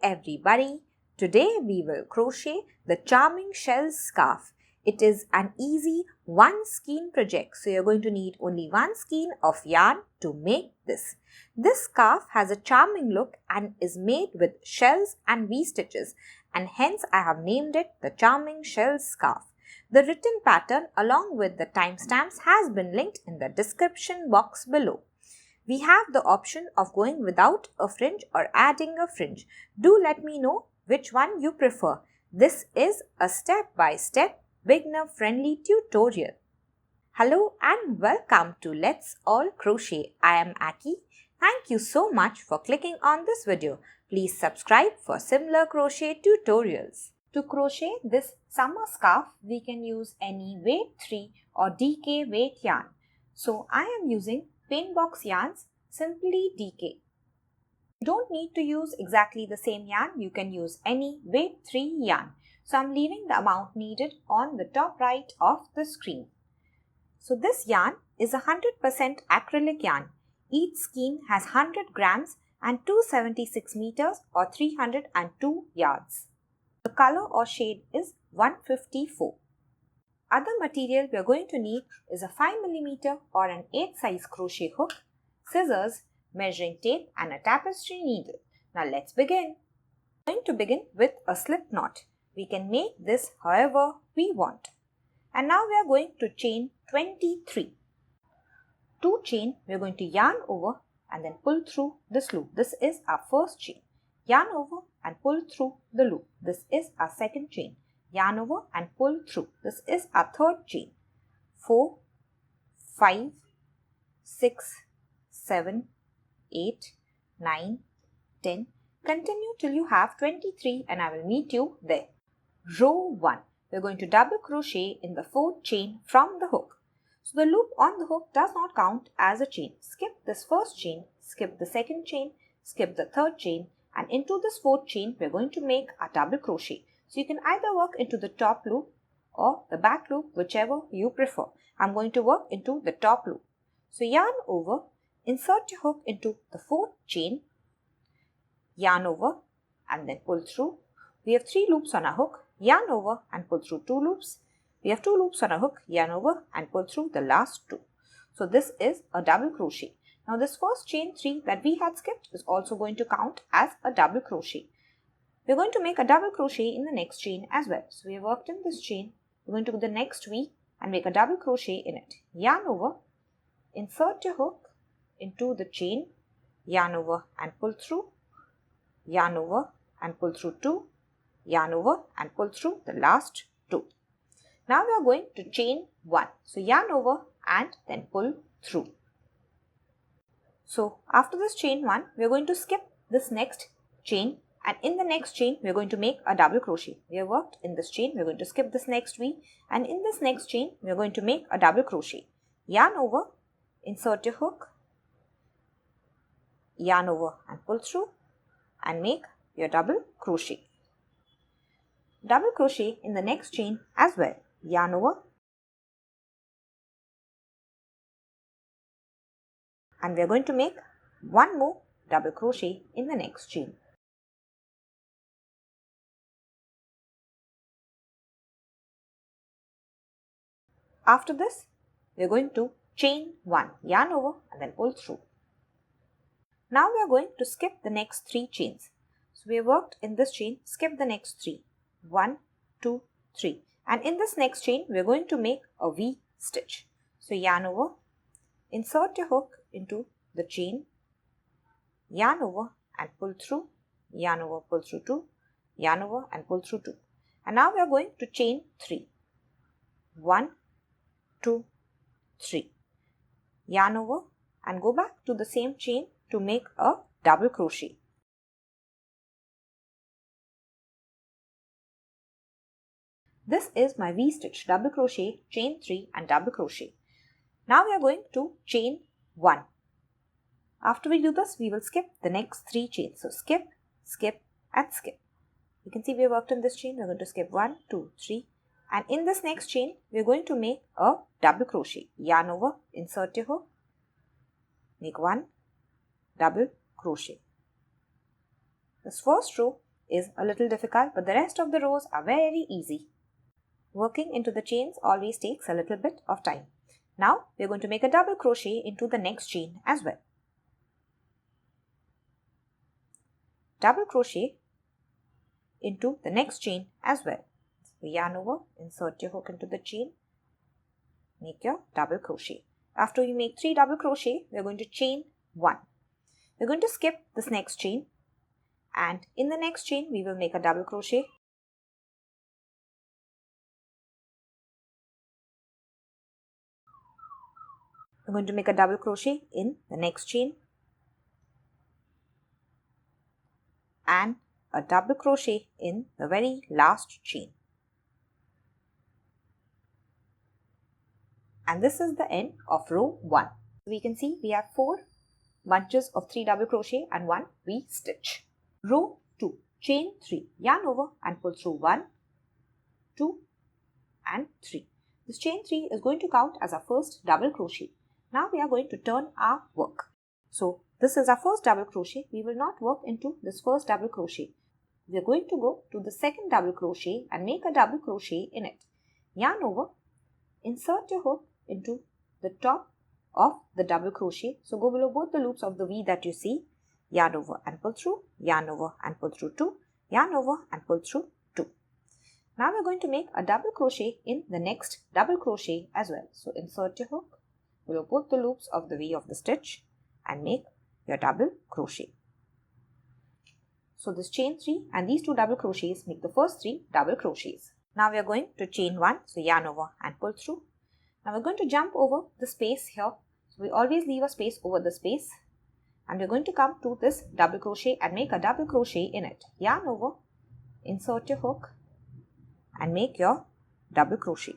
everybody! Today we will crochet the charming shell scarf. It is an easy one skein project, so you're going to need only one skein of yarn to make this. This scarf has a charming look and is made with shells and V-stitches, and hence I have named it the charming shell scarf. The written pattern along with the timestamps has been linked in the description box below. We have the option of going without a fringe or adding a fringe. Do let me know which one you prefer. This is a step-by-step beginner-friendly tutorial. Hello and welcome to Let's All Crochet. I am Aki. Thank you so much for clicking on this video. Please subscribe for similar crochet tutorials. To crochet this summer scarf, we can use any weight 3 or DK weight yarn. So I am using Paint Box Yarns Simply DK. You don't need to use exactly the same yarn. You can use any weight 3 yarn. So I'm leaving the amount needed on the top right of the screen. So this yarn is 100% acrylic yarn. Each skein has 100 grams and 276 meters or 302 yards. The color or shade is 154. Other material we are going to need is a 5mm or an 8 size crochet hook, scissors, measuring tape and a tapestry needle. Now let's begin. We are going to begin with a slip knot. We can make this however we want. And now we are going to chain 23. To chain, we are going to yarn over and then pull through this loop. This is our first chain. Yarn over and pull through the loop. This is our second chain. Yarn over and pull through. This is our third chain. 4, 5, 6, 7, 8, 9, 10. Continue till you have 23 and I will meet you there. Row 1. We are going to double crochet in the fourth chain from the hook. So the loop on the hook does not count as a chain. Skip this first chain, skip the second chain, skip the third chain, and into this fourth chain we are going to make a double crochet. So you can either work into the top loop or the back loop, whichever you prefer. I'm going to work into the top loop. So yarn over, insert your hook into the fourth chain, yarn over and then pull through. We have 3 loops on our hook, yarn over and pull through 2 loops. We have 2 loops on our hook, yarn over and pull through the last 2. So this is a double crochet. Now this first chain 3 that we had skipped is also going to count as a double crochet. We're going to make a double crochet in the next chain as well. So we have worked in this chain. We're going to go the next V and make a double crochet in it. Yarn over, insert your hook into the chain, yarn over and pull through, yarn over and pull through 2, yarn over and pull through the last 2. Now we are going to chain 1. So yarn over and then pull through. So after this chain 1, we are going to skip this next chain. And in the next chain, we are going to make a double crochet. We have worked in this chain. We are going to skip this next V. And in this next chain, we are going to make a double crochet. Yarn over, insert your hook, yarn over and pull through and make your double crochet. Double crochet in the next chain as well. Yarn over and we are going to make one more double crochet in the next chain. After this, we are going to chain 1, yarn over and then pull through. Now we are going to skip the next 3 chains. So we have worked in this chain, skip the next 3. 1, 2, 3. And in this next chain, we are going to make a V stitch. So yarn over, insert your hook into the chain, yarn over and pull through, yarn over, pull through 2, yarn over and pull through 2. And now we are going to chain 3. 1, 2, 3. Yarn over and go back to the same chain to make a double crochet. This is my V-stitch, double crochet, chain 3 and double crochet. Now we are going to chain 1. After we do this, we will skip the next 3 chains. So skip, skip and skip. You can see we have worked in this chain. We are going to skip 1, 2, 3. And in this next chain, we are going to make a double crochet. Yarn over, insert your hook, make 1 double crochet. This first row is a little difficult, but the rest of the rows are very easy. Working into the chains always takes a little bit of time. Now we are going to make a double crochet into the next chain as well. Double crochet into the next chain as well. So yarn over, insert your hook into the chain, make your double crochet. After you make 3 double crochet, we are going to chain 1. We are going to skip this next chain, and in the next chain we will make a double crochet. We're going to make a double crochet in the next chain and a double crochet in the very last chain. And this is the end of row 1. We can see we have 4 bunches of 3 double crochet and 1 V-stitch. Row 2, chain 3, yarn over and pull through 1, 2 and 3. This chain 3 is going to count as our first double crochet. Now we are going to turn our work. So this is our first double crochet. We will not work into this first double crochet. We are going to go to the second double crochet and make a double crochet in it. Yarn over, insert your hook into the top of the double crochet. So go below both the loops of the V that you see. Yarn over and pull through, yarn over and pull through 2, yarn over and pull through 2. Now we are going to make a double crochet in the next double crochet as well. So insert your hook below both the loops of the V of the stitch and make your double crochet. So this chain 3 and these 2 double crochets make the first 3 double crochets. Now we are going to chain 1, so yarn over and pull through. Now we are going to jump over the space here. So we always leave a space over the space, and we are going to come to this double crochet and make a double crochet in it. Yarn over, insert your hook and make your double crochet.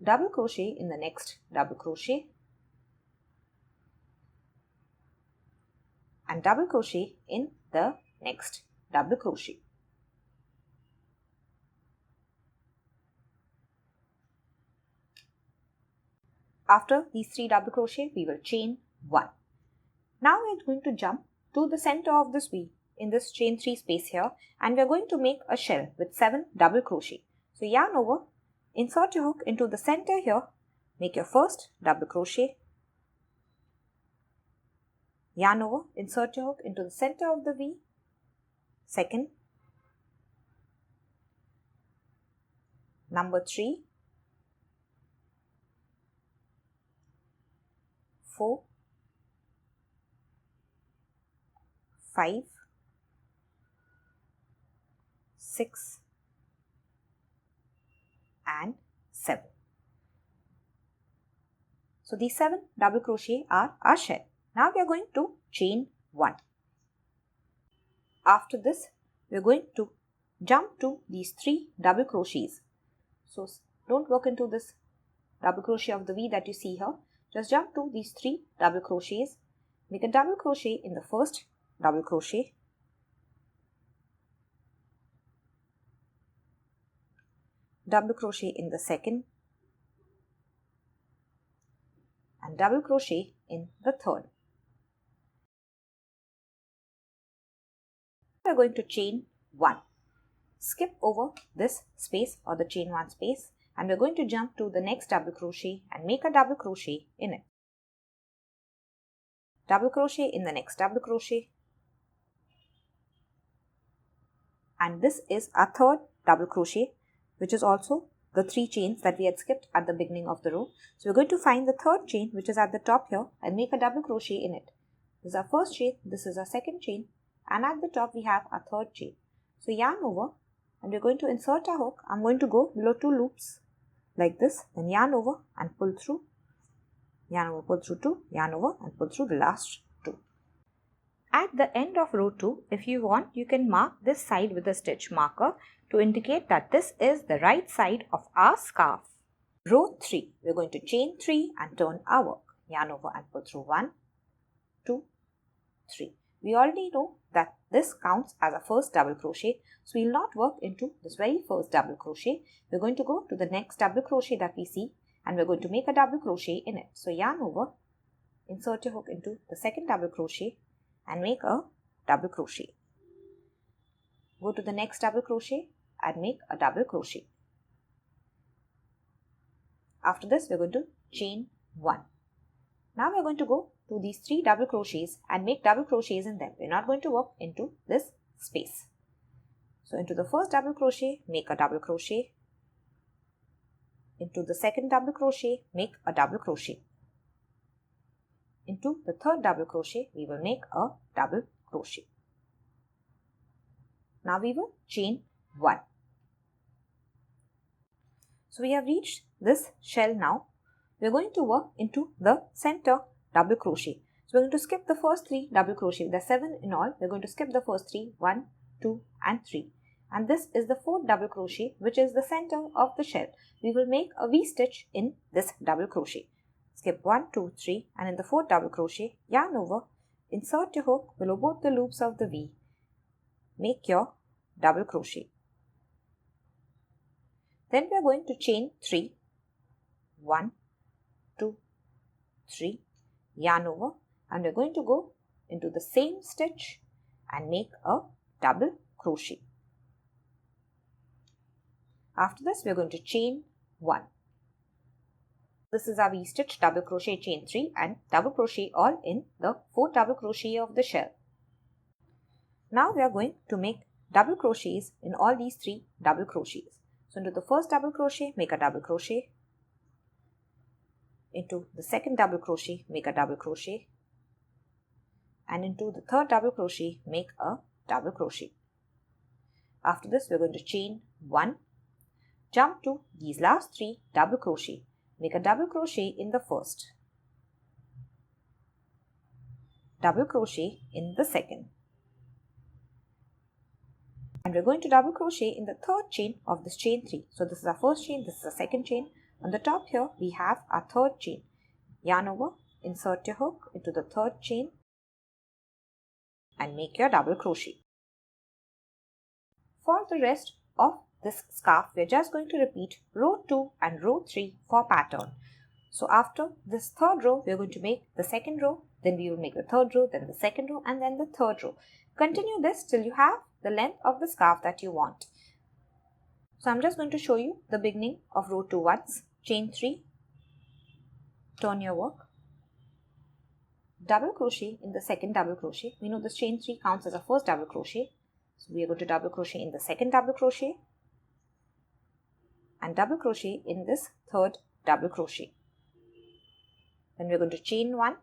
Double crochet in the next double crochet and double crochet in the next double crochet. After these 3 double crochet, we will chain 1. Now we are going to jump to the center of this V in this chain 3 space here, and we are going to make a shell with 7 double crochet. So yarn over, insert your hook into the center here, make your first double crochet, yarn over, insert your hook into the center of the V, second, number 3, 4, 5, 6 and 7. So these 7 double crochet are our shell. Now we are going to chain 1. After this, we are going to jump to these 3 double crochets. So don't work into this double crochet of the V that you see here. Just jump to these 3 double crochets. Make a double crochet in the first double crochet, double crochet in the second, and double crochet in the third. We are going to chain 1. Skip over this space or the chain 1 space, and we are going to jump to the next double crochet and make a double crochet in it. Double crochet in the next double crochet, and this is our third double crochet, which is also the 3 chains that we had skipped at the beginning of the row. So we're going to find the third chain, which is at the top here, and make a double crochet in it. This is our first chain, this is our second chain, and at the top we have our third chain. So yarn over, and we're going to insert our hook. I'm going to go below 2 loops like this, then yarn over and pull through, yarn over, pull through 2, yarn over and pull through the last 2. At the end of row 2, if you want, you can mark this side with a stitch marker to indicate that this is the right side of our scarf. Row 3, we're going to chain 3 and turn our work. Yarn over and pull through 1, 2, 3. We already know that this counts as a first double crochet, so we will not work into this very first double crochet. We're going to go to the next double crochet that we see, and we're going to make a double crochet in it. So yarn over, insert your hook into the second double crochet and make a double crochet. go to the next double crochet and make a double crochet. After this, we're going to chain 1. Now we're going to go to these 3 double crochets and make double crochets in them. We're not going to work into this space. So into the first double crochet, make a double crochet. Into the second double crochet, make a double crochet. Into the third double crochet, we will make a double crochet. Now we will chain 1. So we have reached this shell now. We are going to work into the center double crochet. So we are going to skip the first 3 double crochet. There are 7 in all. We are going to skip the first 3, 1, 2 and 3. And this is the 4th double crochet, which is the center of the shell. We will make a V-stitch in this double crochet. Skip 1, 2, 3 and in the 4th double crochet, yarn over, insert your hook below both the loops of the V. Make your double crochet. Then we are going to chain 3, 1, 2, 3, yarn over, and we are going to go into the same stitch and make a double crochet. After this, we are going to chain 1. This is our V-stitch, double crochet, chain 3 and double crochet all in the 4th double crochet of the shell. Now we are going to make double crochets in all these 3 double crochets. So into the first double crochet, make a double crochet. Into the second double crochet, make a double crochet. And into the third double crochet, make a double crochet. After this, we are going to chain 1. Jump to these last 3 double crochet. Make a double crochet in the first. Double crochet in the second. And we're going to double crochet in the third chain of this chain 3. So this is our first chain, this is our second chain. On the top here, we have our third chain. Yarn over, insert your hook into the third chain and make your double crochet. For the rest of this scarf, we're just going to repeat row 2 and row 3 for pattern. So after this third row, we're going to make the second row, then we will make the third row, then the second row and then the third row. Continue this till you have the length of the scarf that you want. So I'm just going to show you the beginning of row 2 once. Chain 3, turn your work, double crochet in the second double crochet. We know this chain 3 counts as a first double crochet. So we are going to double crochet in the second double crochet and double crochet in this third double crochet. Then we're going to chain 1,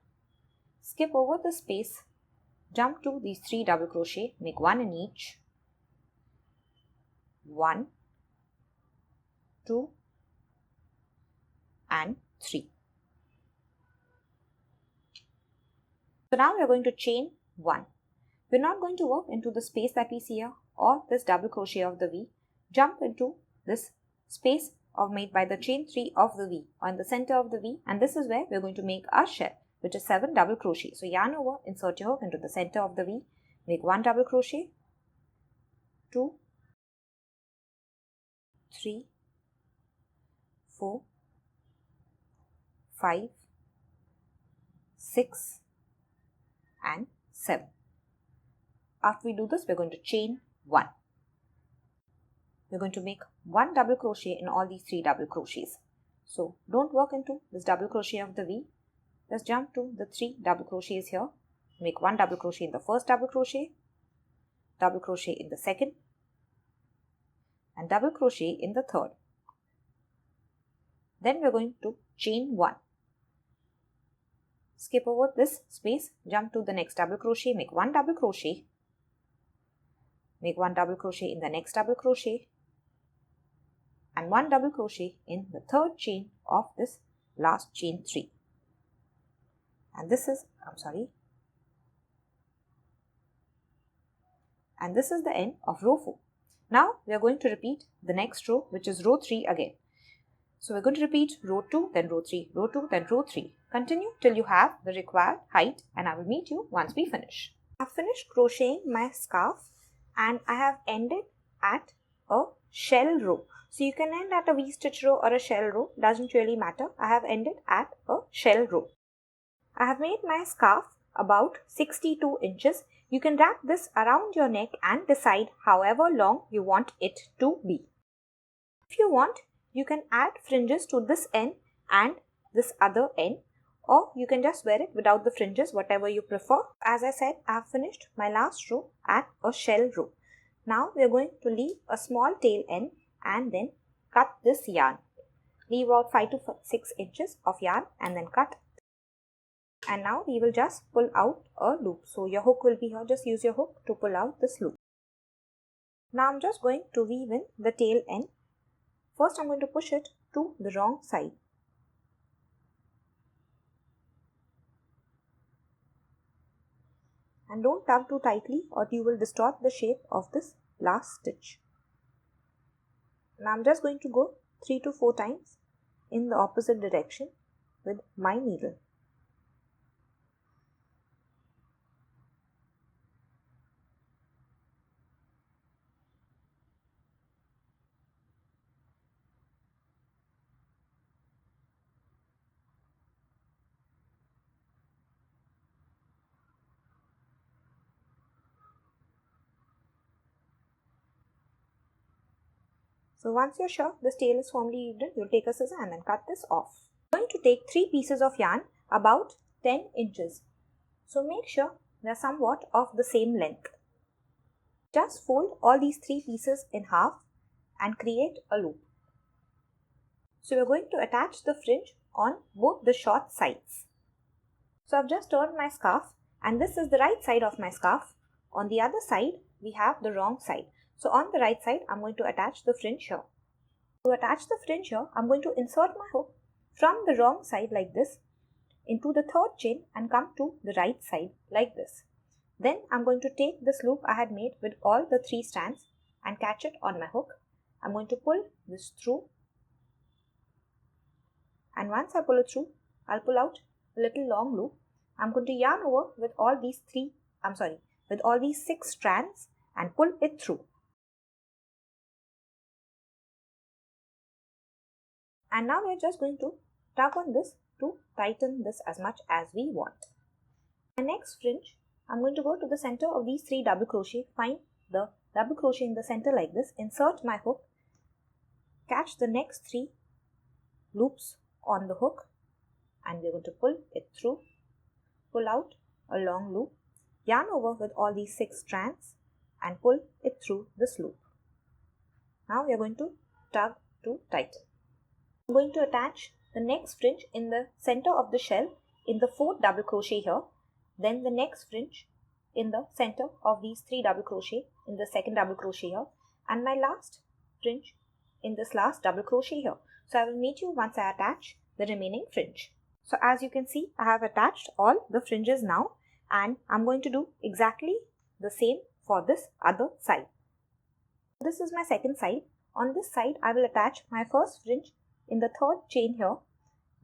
skip over the space, jump to these 3 double crochet, make 1 in each. 1, 2 and 3. So now we are going to chain 1. We're not going to work into the space that we see here or this double crochet of the V. Jump into this space made by the chain 3 of the V or in the center of the V, and this is where we're going to make our shell, which is 7 double crochet. So yarn over, insert your hook into the center of the V, make 1 double crochet, 2, 3, 4, 5, 6 and 7. After we do this, we're going to chain 1. We're going to make 1 double crochet in all these 3 double crochets. So don't work into this double crochet of the V. Let's jump to the 3 double crochets here. Make 1 double crochet in the first double crochet in the second and double crochet in the third. Then we're going to chain 1. Skip over this space, jump to the next double crochet, make 1 double crochet, make 1 double crochet in the next double crochet and 1 double crochet in the third chain of this last chain 3. And this is, and this is the end of row 4. Now we are going to repeat the next row, which is row 3 again. So we're going to repeat row 2, then row 3, row 2, then row 3. Continue till you have the required height, and I will meet you once we finish. I've finished crocheting my scarf and I have ended at a shell row. So you can end at a V-stitch row or a shell row, doesn't really matter. I have ended at a shell row. I have made my scarf about 62 inches. You can wrap this around your neck and decide however long you want it to be. If you want, you can add fringes to this end and this other end, or you can just wear it without the fringes, whatever you prefer. As I said, I have finished my last row at a shell row. Now we are going to leave a small tail end and then cut this yarn. Leave out 5 to 6 inches of yarn and then cut. And now we will just pull out a loop. So your hook will be here. Just use your hook to pull out this loop. Now I'm just going to weave in the tail end. First I'm going to push it to the wrong side. And don't tug too tightly or you will distort the shape of this last stitch. Now I'm just going to go 3 to 4 times in the opposite direction with my needle. So once you're sure this tail is firmly weaved in, you'll take a scissor and then cut this off. I'm going to take 3 pieces of yarn about 10 inches. So make sure they're somewhat of the same length. Just fold all these 3 pieces in half and create a loop. So we're going to attach the fringe on both the short sides. So I've just turned my scarf and this is the right side of my scarf. On the other side, we have the wrong side. So on the right side, I'm going to attach the fringe here. To attach the fringe here, I'm going to insert my hook from the wrong side like this into the third chain and come to the right side like this. Then I'm going to take this loop I had made with all the 3 strands and catch it on my hook. I'm going to pull this through. And once I pull it through, I'll pull out a little long loop. I'm going to yarn over with all these 6 strands and pull it through. And now we're just going to tug on this to tighten this as much as we want. My next fringe, I'm going to go to the center of these 3 double crochet, find the double crochet in the center like this, insert my hook, catch the next 3 loops on the hook and we're going to pull it through, pull out a long loop, yarn over with all these 6 strands and pull it through this loop. Now we are going to tug to tighten. I'm going to attach the next fringe in the center of the shell in the 4th double crochet here, then the next fringe in the center of these 3 double crochet in the 2nd double crochet here, and my last fringe in this last double crochet here. So I will meet you once I attach the remaining fringe. So as you can see, I have attached all the fringes now and I'm going to do exactly the same for this other side. This is my second side. On this side, I will attach my first fringe in the 3rd chain here,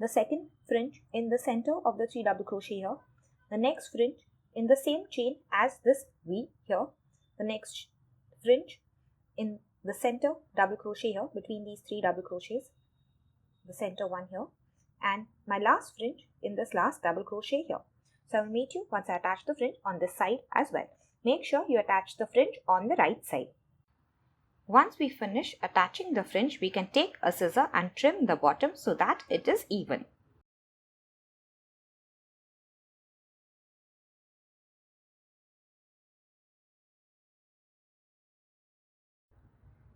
the second fringe in the center of the 3 double crochet here, the next fringe in the same chain as this V here, the next fringe in the center double crochet here between these 3 double crochets, the center one here, and my last fringe in this last double crochet here. So I will meet you once I attach the fringe on this side as well. Make sure you attach the fringe on the right side. Once we finish attaching the fringe, we can take a scissor and trim the bottom so that it is even.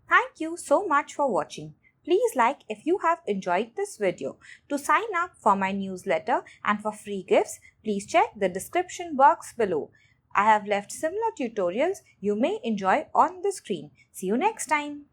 Thank you so much for watching. Please like if you have enjoyed this video. To sign up for my newsletter and for free gifts, please check the description box below. I have left similar tutorials you may enjoy on the screen. See you next time.